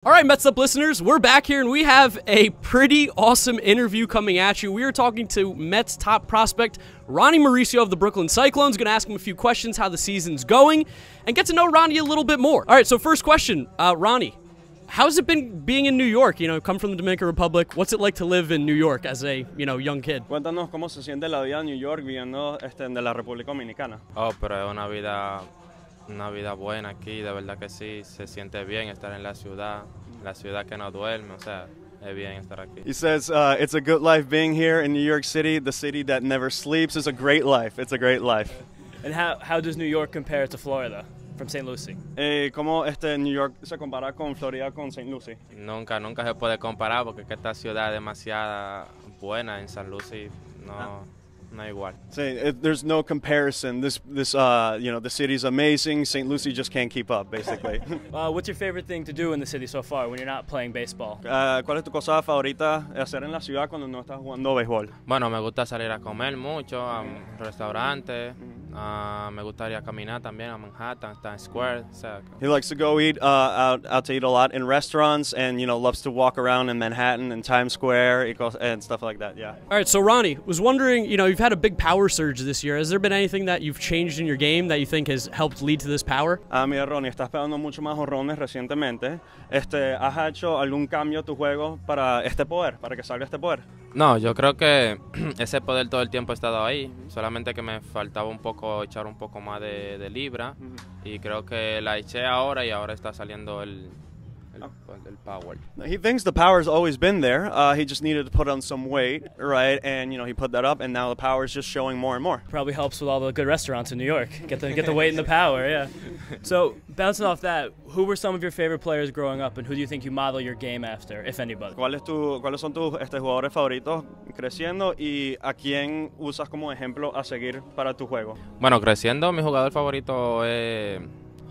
All right, Mets'd listeners, we're back here and we have a pretty awesome interview coming at you. We are talking to Mets top prospect Ronny Mauricio of the Brooklyn Cyclones. Going to ask him a few questions, how the season's going, and get to know Ronny a little bit more. All right, so first question, Ronny, how's it been being in New York? You know, come from the Dominican Republic. What's it like to live in New York as a, young kid? Cuéntanos cómo se siente la vida en New York viviendo de la República Dominicana. Oh, pero es una vida buena aquí, de verdad que sí, se siente bien estar en la ciudad que no duerme, o sea, es bien estar aquí. He says it's a good life being here in New York City, the city that never sleeps. It's a great life. It's a great life. And how does New York compare to Florida from St. Lucie? ¿Cómo New York se compara con Florida con St. Lucie? Nunca se puede comparar porque esta ciudad es demasiado buena en San Lucie, no igual. There's no comparison. The city's amazing. St. Lucie just can't keep up, basically. What's your favorite thing to do in the city so far when you're not playing baseball? ¿Cuál es tu cosa favorita hacer en la ciudad cuando no estás jugando béisbol? Bueno, me gusta salir a comer mucho a restaurantes. Me gustaría caminar también a Manhattan, Times Square. He likes to go eat out to eat a lot in restaurants, and loves to walk around in Manhattan and Times Square and stuff like that. Yeah. All right, so Ronny, was wondering, you've had a big power surge this year. Has there been anything that you've changed in your game that you think has helped lead to this power? Mira, Ronny, estás pegando mucho más jonrones recientemente. ¿Has hecho algún cambio a tu juego para que salga este poder? No, yo creo que ese poder todo el tiempo ha estado ahí, solamente que me faltaba echar un poco más de libra, y creo que la eché ahora y ahora está saliendo el power. He thinks the power's always been there. He just needed to put on some weight, right? And he put that up, and now the power's just showing more and more. Probably helps with all the good restaurants in New York. Get the weight and the power, yeah. So bouncing off that, who were some of your favorite players growing up, and who do you think you model your game after, if anybody? ¿Cuáles son tus jugadores favoritos creciendo y a quién usas como ejemplo a seguir para tu juego? Bueno, creciendo, mi jugador favorito es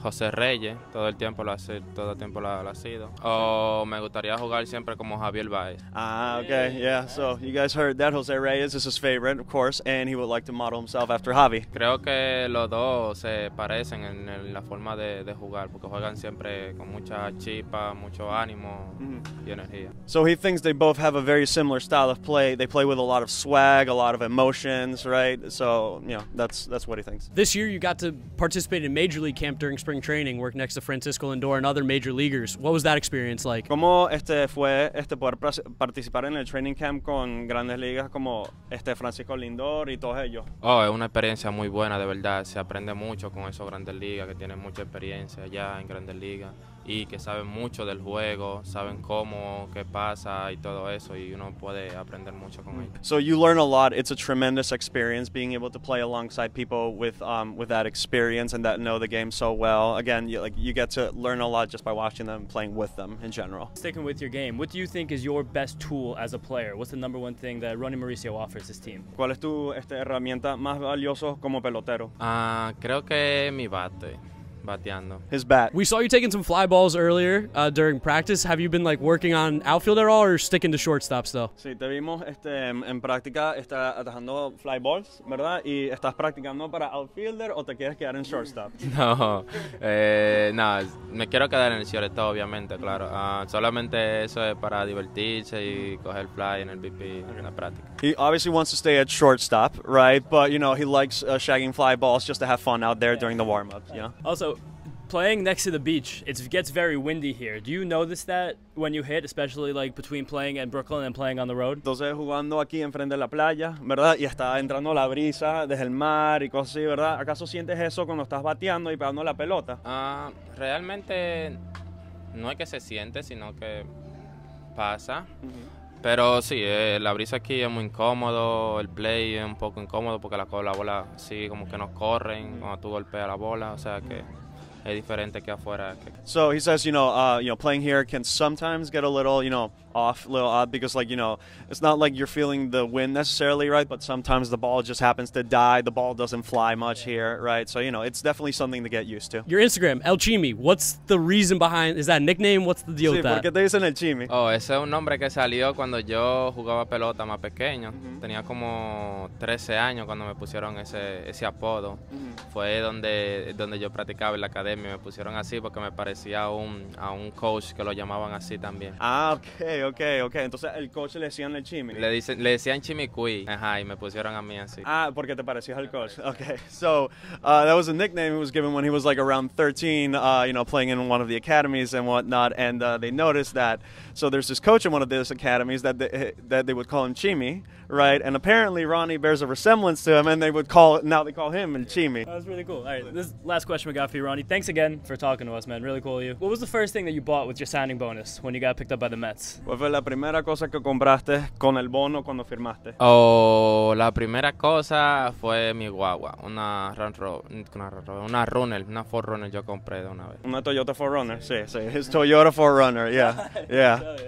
José Reyes, todo el tiempo lo ha sido. O me gustaría jugar siempre como Javier Baez. Okay, yeah. So you guys heard that. Jose Reyes is his favorite, of course, and he would like to model himself after Javi. Creo que los dos se parecen en la forma de jugar, porque juegan siempre con mucha chispa, mucho ánimo y energía. So he thinks they both have a very similar style of play. They play with a lot of swag, a lot of emotions, right? So, that's what he thinks. This year you got to participate in Major League Camp during spring training, work next to Francisco Lindor and other major leaguers. What was that experience like? ¿Cómo fue poder participar en el training camp con grandes ligas como Francisco Lindor y todos ellos? Oh, es una experiencia muy buena, de verdad. Se aprende mucho con esos grandes ligas que tienen mucha experiencia ya en grandes ligas y que saben mucho del juego, saben qué pasa y todo eso, y uno puede aprender mucho con ellos. So you learn a lot. It's a tremendous experience being able to play alongside people with that experience and that know the game so well. Again, you get to learn a lot just by watching them, playing with them in general. Sticking with your game, what do you think is your best tool as a player? What's the number one thing that Ronny Mauricio offers his team? ¿Cuál es tu herramienta más valiosa como pelotero? Creo que mi bate. Bateando. His bat. We saw you taking some fly balls earlier during practice. Have you been working on outfield at all, or sticking to shortstop still? Sí, te vimos en práctica atajando fly balls, ¿verdad? ¿Y estás practicando para outfielder o te quieres quedar en shortstop? No, me quiero quedar en el shortstop, obviamente, claro. Solamente eso es para divertirse y coger fly en el BP en la práctica. He obviously wants to stay at shortstop, right? But he likes shagging fly balls just to have fun out there during the warm-ups. Also, playing next to the beach, it gets very windy here. Do you notice that when you hit, especially between playing in Brooklyn and playing on the road? Entonces, jugando aquí enfrente de la playa, ¿verdad? Y está entrando la brisa desde el mar y cosas así, ¿verdad? ¿Acaso sientes eso cuando estás bateando y pegando la pelota? Realmente no es que se siente, sino que pasa. Pero sí, la brisa aquí es muy incómodo, el play es un poco incómodo porque la bola sí como que nos corren cuando tú golpeas la bola, o sea que es diferente que afuera. So he says, playing here can sometimes get a little, off, a little odd because, it's not like you're feeling the wind necessarily, right? But sometimes the ball just happens to die. The ball doesn't fly much here, right? So, it's definitely something to get used to. Your Instagram, El Chimi, what's the reason behind, is that a nickname? What's the deal with that? ¿Por qué te dicen El Chimi? Oh, ese es un nombre que salió cuando yo jugaba pelota más pequeño. Tenía como 13 años cuando me pusieron ese apodo. Fue donde yo practicaba en la academia. academia. Me pusieron así porque me parecía a un coach que lo llamaban así también. Ah, ok. Entonces el coach le decían el Chimi. Le decían Chimi, ajá, y me pusieron a mí así. Ah, porque te parecías al coach. Okay, so that was a nickname he was given when he was like around 13, playing in one of the academies and whatnot. And they noticed that. So there's this coach in one of those academies that they would call him Chimi, right? And apparently Ronny bears a resemblance to him, and they call him El Chimi. That was really cool. All right, this is the last question we got for you, Ronny. Thanks again for talking to us, man. Really cool of you. What was the first thing that you bought with your signing bonus when you got picked up by the Mets? ¿Cuál fue la primera cosa que compraste con el bono cuando firmaste? La primera cosa fue mi guagua, una Runner, una 4Runner yo compré de una vez. Una Toyota 4Runner, sí. His Toyota 4Runner, yeah.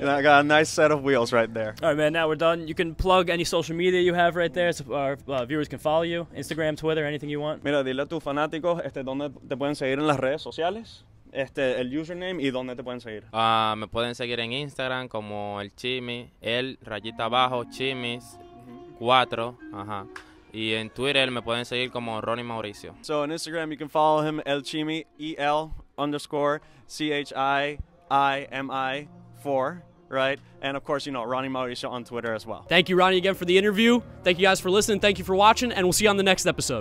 I got a nice set of wheels right there. All right, man, now we're done. You can plug any social media you have right there so our viewers can follow you. Instagram, Twitter, anything you want. Mira, dile a tus fanáticos dónde te pueden seguir en las redes sociales, el username y dónde te pueden seguir. Me pueden seguir en Instagram como el Chimi, Chimis 4, ajá. Y en Twitter me pueden seguir como Ronny Mauricio. So on Instagram you can follow him, El Chimi, EL_CHIIMI4, right? And of course, Ronny Mauricio on Twitter as well. Thank you, Ronny, again for the interview. Thank you guys for listening. Thank you for watching, and we'll see you on the next episode.